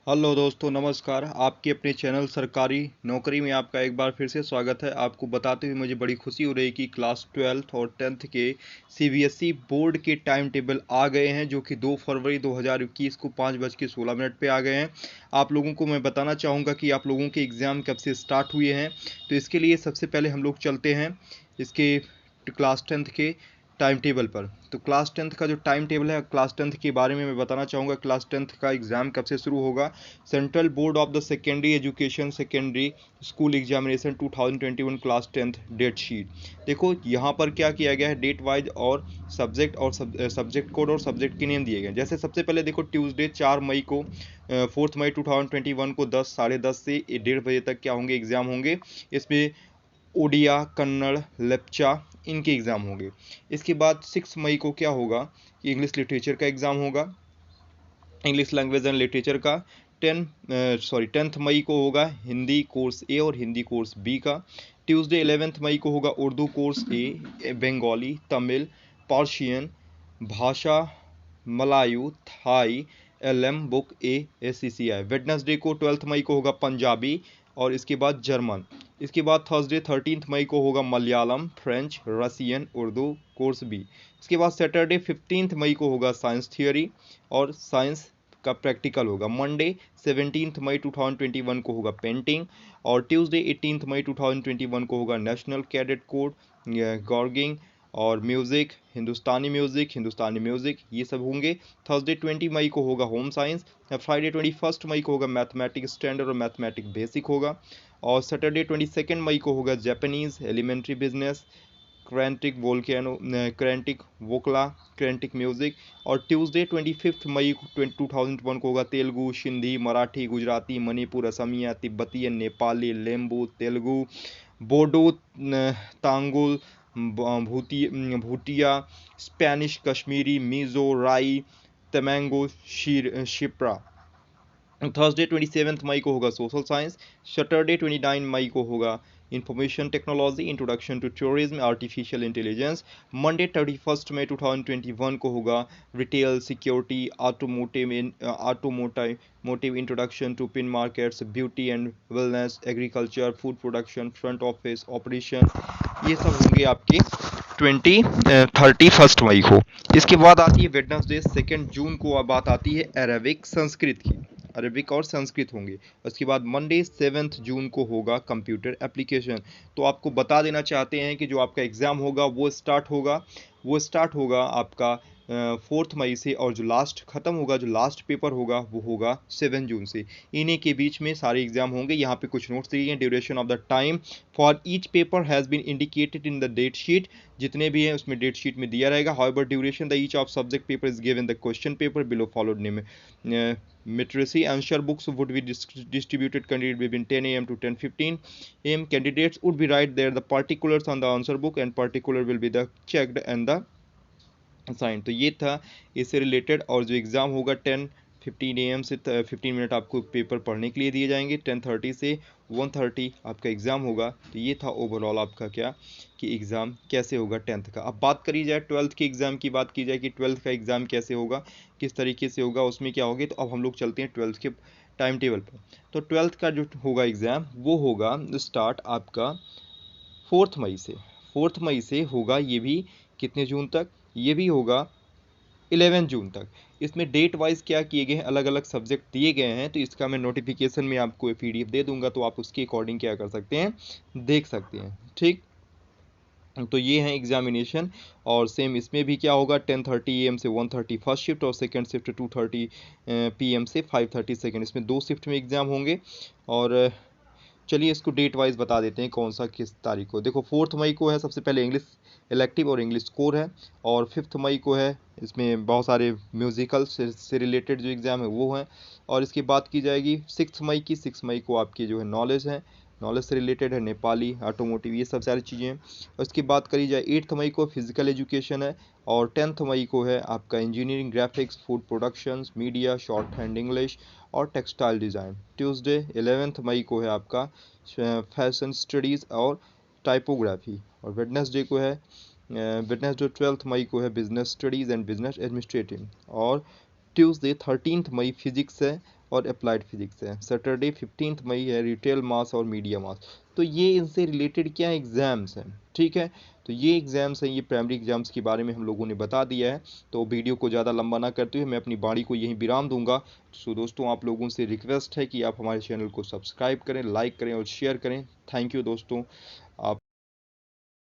Hello दोस्तों, नमस्कार। आपके अपने चैनल सरकारी नौकरी में आपका एक बार फिर से स्वागत है। आपको बताते हुए मुझे बड़ी खुशी हो रही है कि क्लास 12th और 10th के सीबीएसई बोर्ड के टाइम टेबल आ गए हैं, जो कि 2 फरवरी 2021 को 5:16 पे आ गए हैं। आप लोगों को मैं बताना चाहूँगा कि आप लोगों के एग्ज़ाम कब से स्टार्ट हुए हैं। तो इसके लिए सबसे पहले हम लोग चलते हैं इसके क्लास 10th के टाइम टेबल पर। तो क्लास 10th का जो टाइम टेबल है, क्लास 10th के बारे में मैं बताना चाहूँगा। क्लास 10th का एग्ज़ाम कब से शुरू होगा। Central board of the secondary education secondary school examination 2021 class 10th date sheet. देखो यहाँ पर क्या किया गया है, डेट वाइज और सब्जेक्ट और सब्जेक्ट कोड और सब्जेक्ट के नेम दिए गए हैं। जैसे सबसे पहले देखो, ट्यूसडे 4 मई को 4 मई 2021 को 10 साढ़े 10 से 1:30 बजे तक क्या होंगे, एग्ज़ाम होंगे। इसमें ओडिया, कन्नड़, लेप्चा इनके एग्ज़ाम होंगे। इसके बाद 6 मई को क्या होगा, इंग्लिश लिटरेचर का एग्ज़ाम होगा, इंग्लिश लैंग्वेज एंड लिटरेचर का। 10th मई को होगा हिंदी कोर्स ए और हिंदी कोर्स बी का। ट्यूसडे 11th मई को होगा उर्दू कोर्स ए, बंगाली, तमिल, पर्शियन भाषा, मलायू, थाई, एलएम बुक ए, एससीसीआई। वेडनेसडे को 12th मई को होगा पंजाबी और इसके बाद जर्मन। इसके बाद थर्सडे 13th मई को होगा Malayalam, French, Russian, Urdu course B. इसके बाद सैटरडे 15th मई को होगा साइंस थियोरी और साइंस का प्रैक्टिकल होगा। मंडे 17th मई 2021 को होगा पेंटिंग और ट्यूसडे 18th मई 2021 को होगा नेशनल कैडेट कोड, गॉर्गिंग और हिंदुस्तानी म्यूज़िक ये सब होंगे। थर्सडे 20 मई को होगा होम साइंस। फ्राइडे 21 मई को होगा मैथमेटिक्स स्टैंडर्ड और मैथमेटिक्स बेसिक होगा। और सैटरडे 22 मई को होगा जापानीज़, एलिमेंट्री बिजनेस, क्रेंटिक वोकला, क्रेंटिक म्यूज़िक। और ट्यूसडे 25 मई 2001 को होगा तेलुगु, सिंधी, मराठी, गुजराती, मणिपुर, असमिया, तिब्बती, नेपाली, लेम्बू, तेलुगु, बोडो, तांगुल, भूटिया, स्पेनिश, कश्मीरी, मिज़ो, राई, तमेंगो, शिप्रा। थर्सडे 27 मई को होगा सोशल साइंस। सैटरडे 29 मई को होगा information technology, introduction to tourism, artificial intelligence. Monday 31 मई 2021 को होगा retail, security, automotive, introduction to pin markets, beauty and wellness, agriculture, food production, front office operation. ये सब होंगे आपके 31 मई को। इसके बाद आती है वेडनेसडे 2 जून को। अब बात आती है अरेबिक संस्कृत की। अरबिक और संस्कृत होंगे। उसके बाद मंडे 7 जून को होगा कंप्यूटर एप्लीकेशन। तो आपको बता देना चाहते हैं कि जो आपका एग्ज़ाम होगा वो स्टार्ट होगा आपका 4 मई से, और जो लास्ट ख़त्म होगा, जो लास्ट पेपर होगा वो होगा 7 जून से। इन्हीं के बीच में सारे एग्ज़ाम होंगे। यहाँ पे कुछ नोट्स दिए हैं। Duration of the time for each paper has been indicated in the date sheet. जितने भी हैं उसमें डेट शीट में दिया रहेगा। However duration the each of subject paper is given the question paper below followed name literacy. Answer books would be distributed candidate between 10 a.m. to 10:15 a.m. Candidates would be write there the particulars on the answer book and particular will be the checked and the sign. तो ये था इससे related. और जो exam होगा 10:15 AM से 15 minute आपको paper पढ़ने के लिए दिए जाएंगे। 10:30 से 1:30 आपका एग्ज़ाम होगा। तो ये था ओवरऑल आपका क्या कि एग्ज़ाम कैसे होगा 10th का। अब बात करी जाए 12th के एग्ज़ाम की, बात की जाए कि 12th का एग्ज़ाम कैसे होगा, किस तरीके से होगा, उसमें क्या होगी। तो अब हम लोग चलते हैं 12th के टाइम टेबल पर। तो 12th का जो होगा एग्ज़ाम वो होगा स्टार्ट आपका 4 मई से। 4 मई से होगा ये भी कितने जून तक, ये भी होगा 11 जून तक। इसमें डेट वाइज क्या किए गए हैं, अलग अलग सब्जेक्ट दिए गए हैं। तो इसका मैं नोटिफिकेशन में आपको PDF दे दूंगा, तो आप उसके अकॉर्डिंग क्या कर सकते हैं, देख सकते हैं। ठीक, तो ये है एग्जामिनेशन। और सेम इसमें भी क्या होगा, 10:30 AM से 1:30 फर्स्ट शिफ्ट और सेकंड शिफ्ट 2:30 PM से 5:30 सेकंड। इसमें 2 शिफ्ट में एग्ज़ाम होंगे। और चलिए इसको डेट वाइज बता देते हैं कौन सा किस तारीख को। देखो 4 मई को है सबसे पहले इंग्लिश इलेक्टिव और इंग्लिश कोर है। और 5 मई को है, इसमें बहुत सारे म्यूज़िकल से रिलेटेड जो एग्ज़ाम है वो हैं। और इसकी बात की जाएगी 6 मई की। 6 मई को आपकी जो है नॉलेज है, नॉलेज से रिलेटेड है, नेपाली, ऑटोमोटिव, ये सब सारी चीज़ें हैं। उसकी बात करी जाए 8 मई को फिजिकल एजुकेशन है। और 10th मई को है आपका engineering, graphics, food productions, media, short hand English और टेक्सटाइल डिज़ाइन। ट्यूसडे 11 मई को है आपका फैशन स्टडीज़ और टाइपोग्राफी। और वेडनेसडे 12 मई को है business studies and business administrative. और ट्यूसडे 13 मई फिजिक्स है और अप्लाइड फिजिक्स है। सैटरडे 15 मई है रिटेल मास और मीडिया मास। तो ये इनसे रिलेटेड क्या एग्ज़ाम्स हैं, ठीक है। तो ये एग्ज़ाम्स हैं, ये प्राइमरी एग्ज़ाम्स के बारे में हम लोगों ने बता दिया है। तो वीडियो को ज़्यादा लंबा ना करते हुए मैं अपनी वाणी को यहीं विराम दूंगा। सो दोस्तों, आप लोगों से रिक्वेस्ट है कि आप हमारे चैनल को सब्सक्राइब करें, लाइक करें और शेयर करें। थैंक यू दोस्तों।